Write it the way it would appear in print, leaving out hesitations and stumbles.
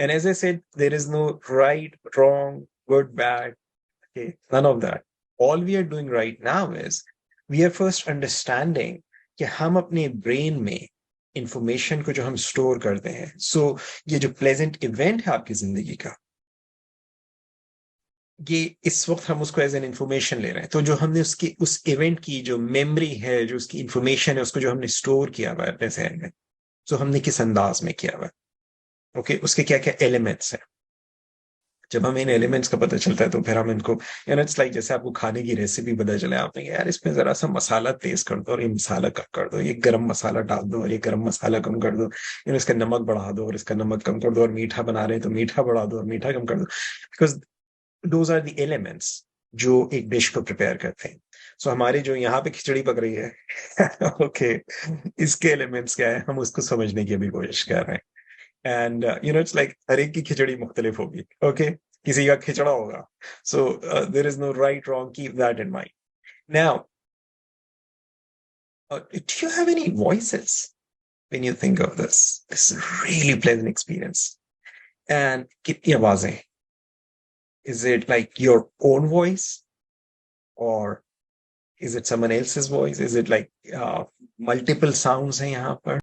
And as I said, there is no right, wrong, good, bad. Okay, none of that. All we are doing right now is we are first understanding कि हम अपने brain में information को जो हम store करते हैं, सो ये जो प्लेजेंट इवेंट है आपकी जिंदगी का, ये इस वक्त हम उसको एज एन इंफॉर्मेशन ले रहे हैं। तो जो हमने उसकी उस इवेंट की जो मेमोरी है, जो उसकी इंफॉर्मेशन है, उसको जो हमने स्टोर किया हुआ है अपने जहन में, तो हमने किस अंदाज में किया हुआ है, ओके, उसके क्या क्या एलिमेंट्स हैं। जब हमें इन एलिमेंट्स का पता चलता है तो फिर हम इनको, इट्स लाइक जैसे आपको खाने की रेसिपी पता चले, आपने यार इसमें जरा सा मसाला तेज कर दो और ये मसाला कम कर दो, ये गरम मसाला डाल दो और ये गरम मसाला कम कर दो, इसका नमक बढ़ा दो और इसका नमक कम कर दो, और मीठा बना रहे हैं तो मीठा बढ़ा दो और मीठा कम कर दो, because those are the elements जो एक डिश को प्रिपेयर करते हैं। सो हमारी जो यहाँ पे खिचड़ी पक रही है ओके, इसके एलिमेंट्स क्या है, हम उसको समझने की अभी कोशिश कर रहे हैं। एंड इट्स लाइक हर एक की खिचड़ी मुख्तलिफ होगी, ओके, किसी का खिचड़ा होगा। So there is no right wrong, keep that in mind. Now do you have any voices when you think of this really pleasant experience? And कितनी आवाजें? Is it like your own voice, or is it someone else's voice? Is it like multiple sounds हैं यहाँ पर?